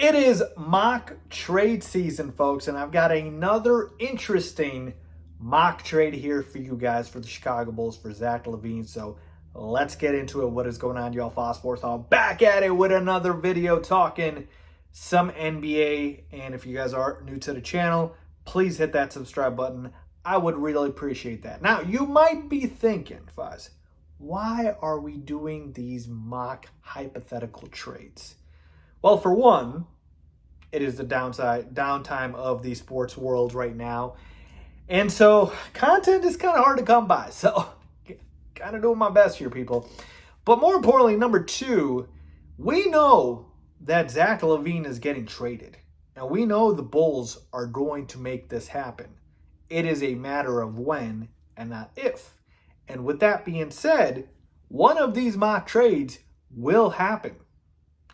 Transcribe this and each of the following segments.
It is mock trade season, folks, and I've got another interesting mock trade here for you guys for the Chicago Bulls for Zach Lavine. So let's get into it. What is going on, y'all? Faiz Sports. I'm back at it with another video talking some NBA. And if you guys are new to the channel, please hit that subscribe button. I would really appreciate that. Now, you might be thinking, Faiz, why are we doing these mock hypothetical trades? Well, for one, it is the downtime of the sports world right now. And so content is kind of hard to come by. So kind of doing my best here, people. But more importantly, number two, we know that Zach Lavine is getting traded. And we know the Bulls are going to make this happen. It is a matter of when and not if. And with that being said, one of these mock trades will happen.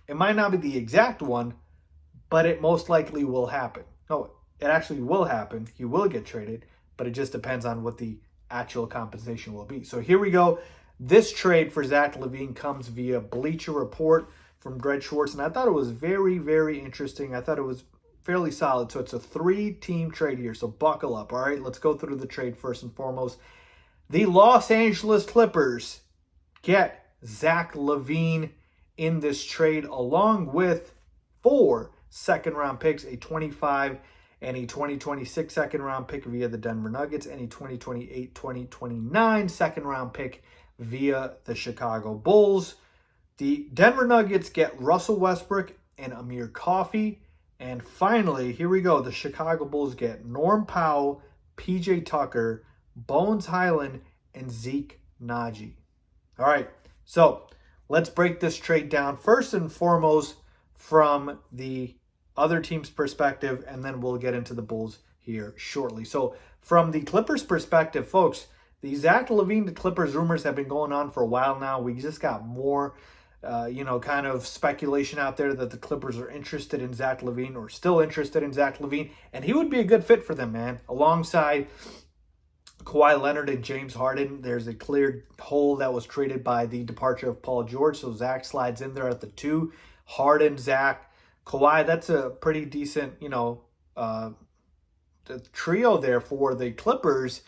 It might not be the exact one, but it most likely will happen. No, it actually will happen. He will get traded, but it just depends on what the actual compensation will be. So here we go. This trade for Zach Lavine comes via Bleacher Report from Greg Schwartz, and I thought it was very, very interesting. I thought it was fairly solid. So it's a 3-team trade here, so buckle up. All right, let's go through the trade first and foremost. The Los Angeles Clippers get Zach Lavine in this trade, along with 4 second-round picks, a 25 and a 2026 second-round pick via the Denver Nuggets, and a 2028-2029 second-round pick via the Chicago Bulls. The Denver Nuggets get Russell Westbrook and Amir Coffey. And finally, here we go, the Chicago Bulls get Norm Powell, PJ Tucker, Bones Highland, and Zeke Naji. All right, so let's break this trade down first and foremost from the other team's perspective, and then we'll get into the Bulls here shortly. So from the Clippers' perspective, folks, the Zach Lavine Clippers rumors have been going on for a while now. We just got more, kind of speculation out there that the Clippers are interested in Zach Lavine, or still interested in Zach Lavine, and he would be a good fit for them, man. Alongside Kawhi Leonard and James Harden, there's a clear hole that was created by the departure of Paul George, so Zach slides in there at the 2. Harden, Zach, Kawhi, that's a pretty decent, trio there for the Clippers,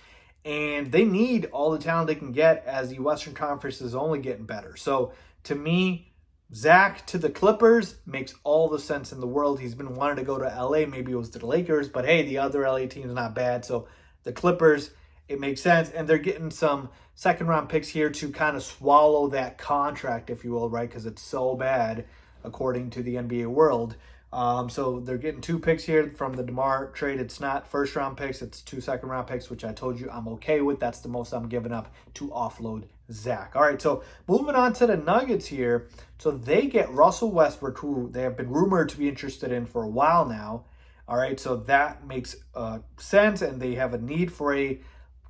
and they need all the talent they can get as the Western Conference is only getting better. So to me, Zach to the Clippers makes all the sense in the world. He's been wanting to go to LA. Maybe it was to the Lakers, but hey, the other LA team's not bad. So the Clippers, it makes sense, and they're getting some second-round picks here to kind of swallow that contract, if you will, right? Because it's so bad, according to the NBA world. So they're getting 2 picks here from the DeMar trade. It's not first-round picks. It's 2 second-round picks, which I told you I'm okay with. That's the most I'm giving up to offload Zach. All right, so moving on to the Nuggets here. So they get Russell Westbrook, who they have been rumored to be interested in for a while now. All right, so that makes sense, and they have a need for a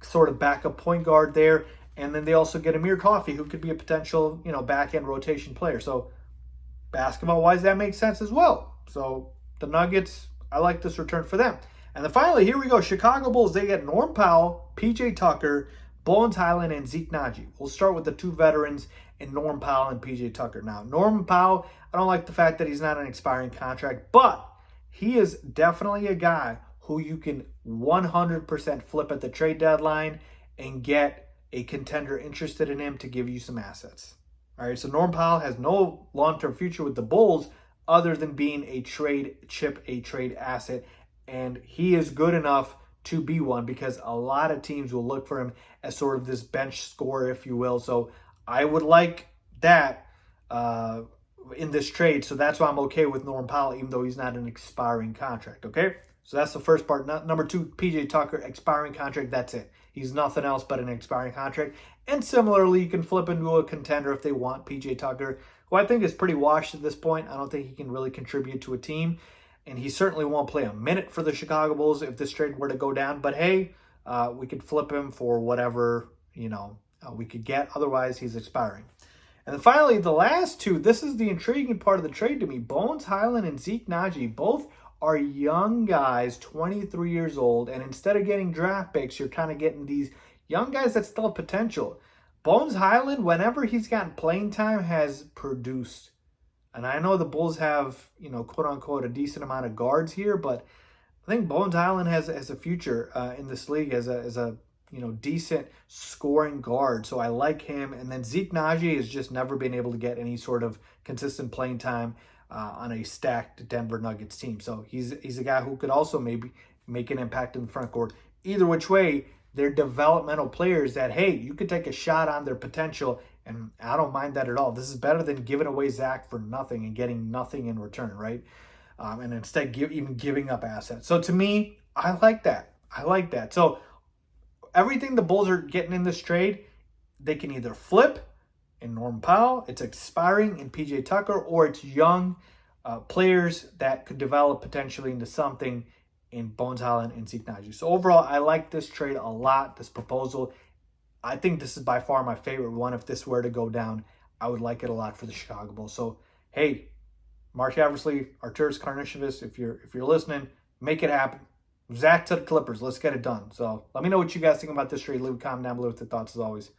sort of backup point guard there. And then they also get Amir Coffey, who could be a potential, back-end rotation player. So basketball-wise, that makes sense as well. So the Nuggets, I like this return for them. And then finally, here we go. Chicago Bulls, they get Norm Powell, PJ Tucker, Bones Highland, and Zeke Naji. We'll start with the 2 veterans in Norm Powell and PJ Tucker. Now, Norm Powell, I don't like the fact that he's not an expiring contract, but he is definitely a guy who you can 100% flip at the trade deadline and get a contender interested in him to give you some assets. All right, so Norm Powell has no long-term future with the Bulls other than being a trade chip, a trade asset, and he is good enough to be one because a lot of teams will look for him as sort of this bench scorer, if you will. So I would like that in this trade, so that's why I'm okay with Norm Powell, even though he's not an expiring contract, okay? So that's the first part. Number 2, PJ Tucker, expiring contract, that's it. He's nothing else but an expiring contract. And similarly, you can flip into a contender if they want PJ Tucker, who I think is pretty washed at this point. I don't think he can really contribute to a team. And he certainly won't play a minute for the Chicago Bulls if this trade were to go down. But hey, we could flip him for whatever, we could get. Otherwise, he's expiring. And then finally, the last 2, this is the intriguing part of the trade to me. Bones Highland and Zeke Naji, both are young guys, 23 years old, and instead of getting draft picks, you're kind of getting these young guys that still have potential. Bones Highland, whenever he's gotten playing time, has produced. And I know the Bulls have, quote unquote, a decent amount of guards here, but I think Bones Highland has a future in this league as a decent scoring guard. So I like him. And then Zeke Naji has just never been able to get any sort of consistent playing time on a stacked Denver Nuggets team. So he's a guy who could also maybe make an impact in the front court. Either which way, they're developmental players that, hey, you could take a shot on their potential, and I don't mind that at all. This is better than giving away Zach for nothing and getting nothing in return, right? And instead even giving up assets. So to me, I like that. I like that. So everything the Bulls are getting in this trade, they can either flip in Norman Powell, it's expiring in PJ Tucker, or it's young players that could develop potentially into something in Bones Highland and Zeke Naji. So overall, I like this trade a lot, this proposal. I think this is by far my favorite one. If this were to go down, I would like it a lot for the Chicago Bulls. So, hey, Mark Eversley, Arturas Karnisovas, if you're listening, make it happen. Zach to the Clippers. Let's get it done. So let me know what you guys think about this trade. Leave a comment down below with your thoughts as always.